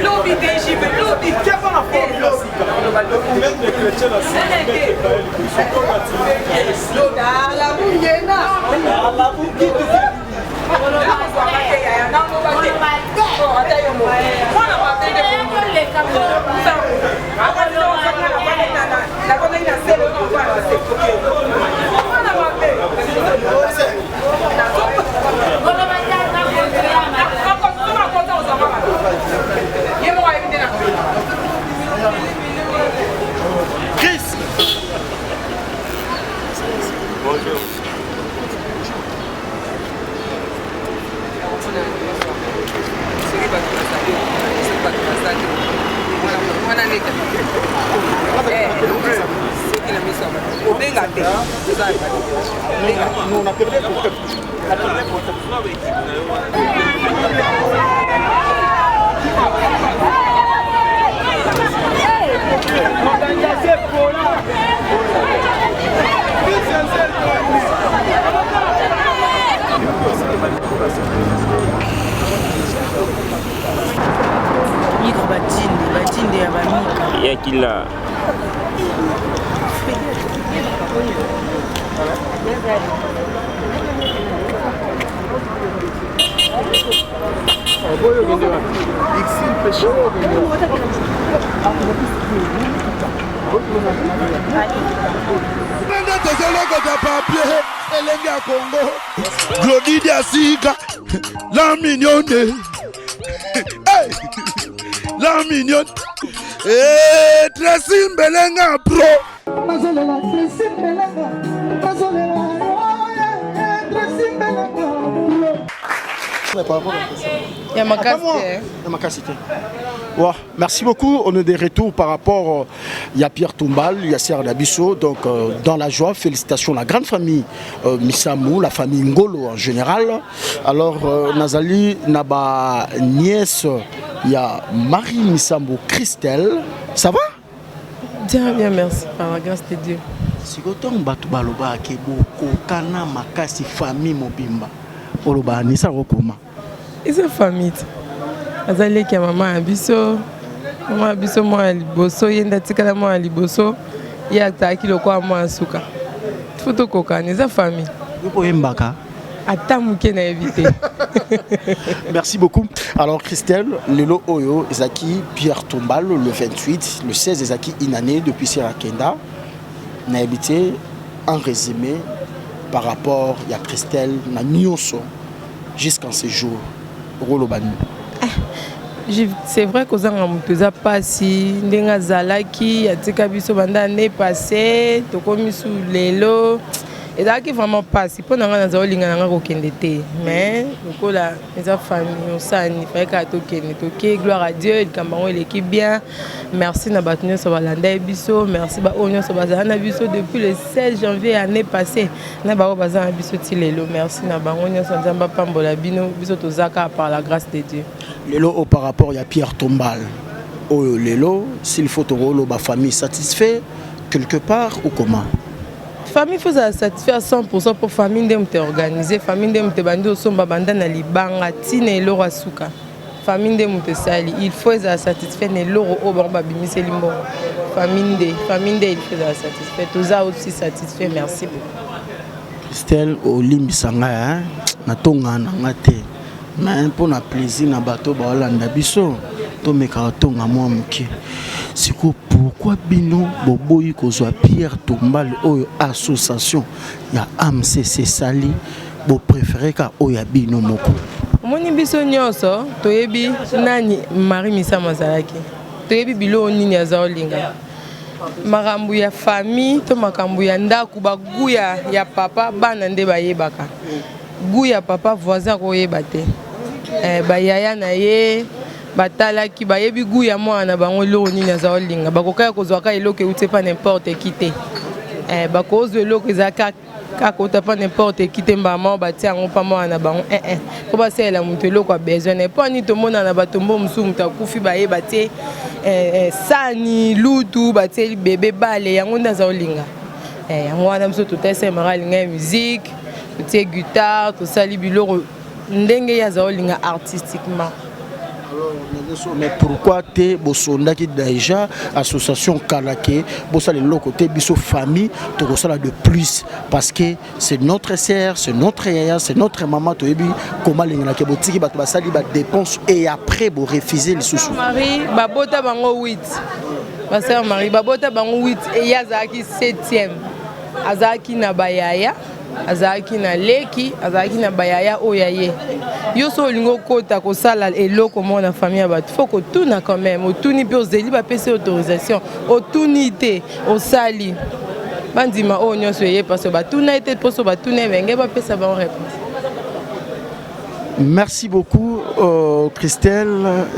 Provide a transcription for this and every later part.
Lobby des lobby. Chris. Bonjour. Il y a qui là? Glodidia Siga, la mignonne, la mignonne, et Tracy Belenga Pro. Il y a ma capacité. Ouais, merci beaucoup. On est de retour par rapport. Il y a Pierre Toumbal, il y a Serre Dabisso. Donc, dans la joie, félicitations à la grande famille Misamou, la famille Ngolo en général. Alors, Nazali, Naba nièce, il y a Marie Misamou Christelle. Ça va? Bien, bien, merci. Par la grâce de Dieu. Si vous avez baloba kebo kana makasi famille mobimba. Oloba ni ça comment? Ils sont famille. Azali ki maman abiso. Maman abiso moi liboso yenda tikala moi liboso. Ya taki lokwa moi suka. Photo koka ni za famille. Vous pouvez mbaka. Atamuke na éviter. Merci beaucoup. Alors Christelle, Lelo Oyo, Ezaki, Pierre Toumbal, le 28, le 16 Ezaki Inané depuis Sierra Kenda. N'a habité en résumé par rapport à Christelle, na nyonso jusqu'en ce jour. C'est vrai que ça n'a pas si ndenga zalaki yatika biso banda année passée to komi sous lelo et là qui vraiment passé pour nanga na zaolinga nanga ko kendete mais ko la mes famille on sani fa ka to kende to ke gloire à Dieu il kambango l'équipe bien merci na batunyo so balanda biso merci ba onyo so bazana biso depuis le 16 janvier année passée na ba bazana biso ti lelo merci na bango nyo so nzamba pambola bino biso to zaka par la grâce de Dieu. Lelo par rapport à Pierre Toumbal. Oh lelo s'il faut rolo ba famille satisfait quelque part ou comment? Famille faut satisfaire 100% pour famille ndem te organiser famille ndem te bandi osomba banda na libanga tine loro asuka famille ndem te sali il faut satisfaire ne loro o ba bimise limbo famille nde il faut satisfaire toza aussi satisfait merci beaucoup. Christelle olimbisanga na tonga na ngate mais pour na plaisir na bato ba olanda biso to meka tonga mwa muke siko pourquoi bino boboyi kozwa Pierre Toumbal oyo association ya AMCC sali bo préféré ka oya bino moko moni biso nyonso toyebi nani Marie Misama zalaki toyebi bilo nini azaolinga makambo ya famille to makambo ya ndaku baguya ya papa bana nde bayebaka guya papa voisin koyeba te bayaya na ye batalaki bayebi guya mwana bango eloko nini azaolinga bakokaya kozwaka eloko euti pa n'importe qui te bakozwa eloko ezaka kaka otapa n'importe qui te maman bati yango pa mwana bango po basalela moto eloko ya besoin po ani tomona na bato mbo mosusu moto akufi bayeba te sani lutu batieli bebe bale yango nde aza olinga yango wana biso totasemaka alinga ya musique totie guitare tosali biloko ndenge ye aza olinga artistiquement. Mais pourquoi te bosondaki déjà association Kalake bossa le côté biso famille to la de plus parce que c'est notre sœur, c'est notre yaya, c'est notre maman to ebi comment lingana ke botiki bato basali ba dépense et après bo refuser les sous. Marie babota bango 8. Ma sœur Marie babota bango 8 et yazaki 7e. Azaki na bayaya azaki na leki azaki na bayaya oyaye yo so lingo kota ko sala eloko mo na famille ba faut que tout na quand même otuni pe ozeli ba pese autorisation otuni te osali bandima o nyonso ye parce que ba tuna été poso ba tuna benge ba pesa ba réponse. Merci beaucoup Christelle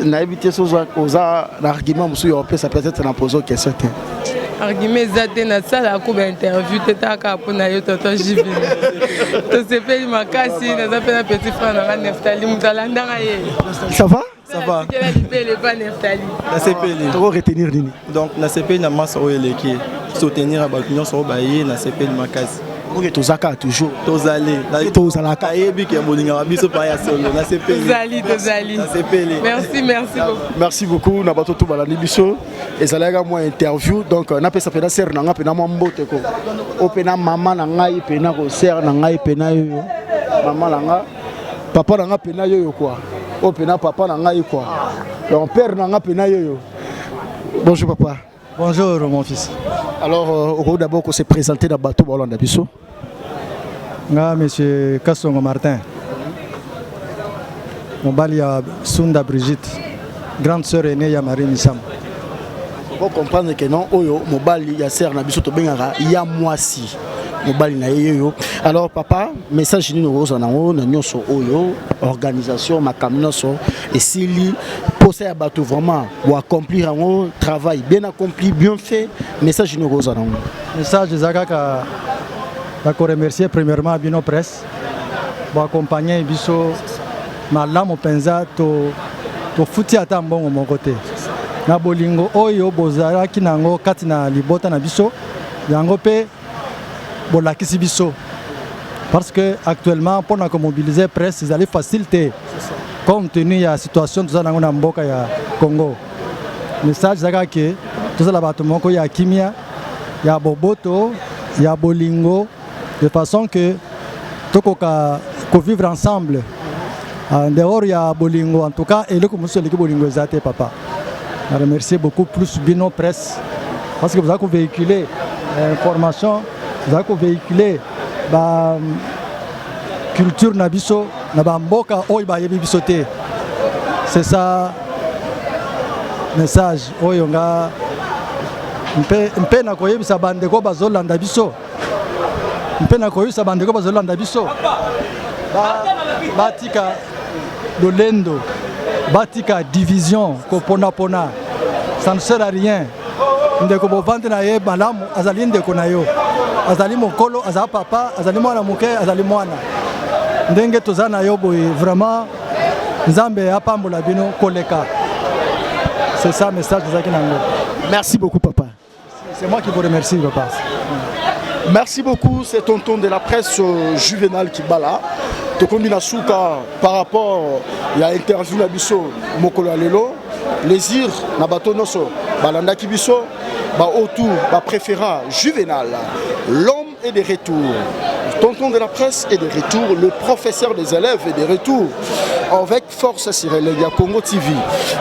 na évité oza l'argument monsieur européen ça peut-être na poser question. Argument zate na sala ko ba interview teta ka pona yo toto jibi to sepeli makasi na zapena petit frère na Neftali mutalanda ye. Ça va? Ça va. Le pas Neftali. La CPL. Tu vas retenir nini? Donc la CPL na massa oyeleki soutenir abakunyo so baye na CPL makasi. Ok, tozaka toujours. Tozali. Tozalaka. Ebi ke bolinga biso pa ya solo na CPL. Tozali. La CPL. Merci beaucoup. Merci beaucoup na bato to balandi biso. Ezalaga moi interview donc na pesa pena ser na nga pena mo mbote ko. Opena mama na ngai pena ko ser na ngai pena yo. Mama na nga papa na nga pena yo quoi. Opena papa na ngai quoi. Donc père na nga pena yo. Bonjour papa. Bonjour mon fils. Alors au d'abord qu'on s'est présenté dans bateau Hollande biso. Nga monsieur Kassongo Martin. Mon bali a Sunda Brigitte, grande sœur aînée ya Marie Missam. Faut comprendre que non oyo mobali ya sœur na biso to bengaka ya mwasi. Mobali na yeyo. Alors papa, message ni nous nango na nyonso oyo organisation makaminoso et sili pour ça bateau vraiment ou accomplir un travail bien accompli, bien fait. Message ni nous nango. Message zakaka ba ko remercier premièrement Bino Presse pour accompagner biso malamu penza to futi ata mbongo mon côté. Na bolingo oyo bozara kinango katina libota na biso yango pe bolakisi biso parce que actuellement pour nous mobiliser presse ils allaient faciliter compte tenu de la situation tout ça dans na mboka ya Congo. Message zaka ke tout ça la bato moko ya kimia ya boboto ya bolingo de façon que tokoka ko vivre ensemble en dehors ya bolingo en tout cas et le comme sur l'équipe bolingo zate papa. Je remercie beaucoup plus Bino Presse parce que vous avez véhiculé information. Vous avez véhiculé la culture nabiso, nabamboka oiba yebi bisote. C'est ça message oyonga mpe na koyebisa bandeko bazolanda biso. Mpe na koyebisa bandeko bazolanda biso. Batika dolendo, batika division ko pona. Ça ne sert à rien. Ndeko bovante na ye malamu azali ndeko na yo. Azali mokolo, azali papa, azali mwana muke, azali mwana. Ndenge tozana yo boy vraiment Nzambe apambola bino koleka. C'est ça le message de Zakinango. Merci beaucoup papa. C'est moi qui vous remercie papa. Merci beaucoup, c'est tonton de la presse Juvenal Kibala. To kombina souka par rapport à l'interview na biso mokolo lelo, plaisir na bato noso balanda kibiso. Autour, préférant Juvenal, l'homme est de retour. Tonton de la presse est de retour. Le professeur des élèves est de retour. Avec force sur le Congo TV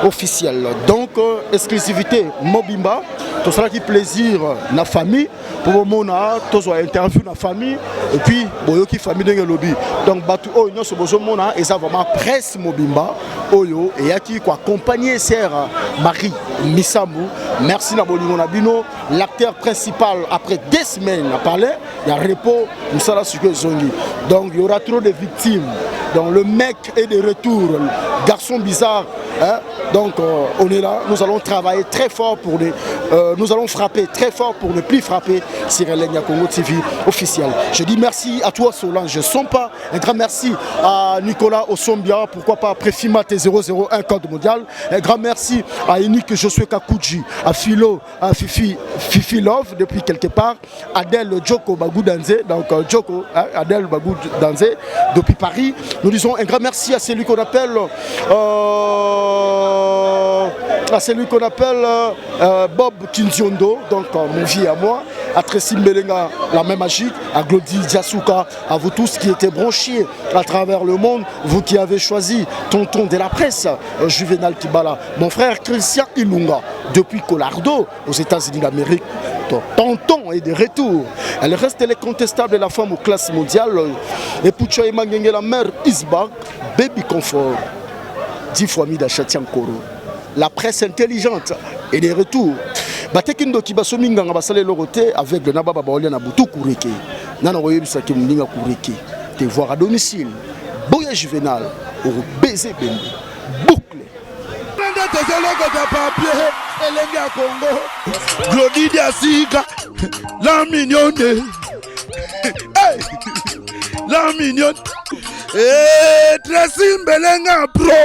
officiel. Donc, exclusivité Mobimba. Tout ça qui plaisir na famille. Pour mon tous interview na famille. Et puis, boyoki famille de lobby. Donc, batu oyo so bozo mona et ça vraiment presse Mobimba. Oyo et yaki quoi accompagner sœur Marie Missamou. Merci na bolingo na bino. L'acteur principal après 2 semaines a parlé. Il y a repos. Donc il y aura trop de victimes. Donc le mec est de retour. Garçon bizarre Hein? Donc on est là, nous allons travailler très fort pour nous allons frapper très fort pour ne plus frapper Sierra Leone Congo TV officiel. Je dis merci à toi Solange Sompa, un grand merci à Nicolas Osombia, pourquoi pas Préfima T001 Code Mondial, un grand merci à Enik Josué Kakuji, à Philo, à Fifi Love depuis quelque part, Adèle Djoko Bagou Danze, donc Djoko, hein, Adèle Bagou Danze depuis Paris. Nous disons un grand merci à celui qu'on appelle Bob Kinziondo, donc mon vie à moi, à Tracy Mbelenga, la même magique, à Glody Diasuka, à vous tous qui étaient branchés à travers le monde, vous qui avez choisi Tonton de la presse, Juvenal Kibala, mon frère Christian Ilunga, depuis Colorado, aux États-Unis d'Amérique. Tonton est de retour. Elle reste l'incontestable de la femme aux classes mondiales. Et Poucha Emangenge, la mère Isbak, Baby Confort, 10 fois mis d'Achatian Koro. La presse intelligente est de retour. Batekindo Kibasominga basale loroté avec le Nababa Baolia Nabutu Kureke. Nana Royebisa qui Mninga Kureke. Te voir à domicile. Boya Juvenal. Au baiser Bembi. Boucle. Congo, Glody Diasika, la mignonne, la mignonne, et Tracy Mbelenga Pro.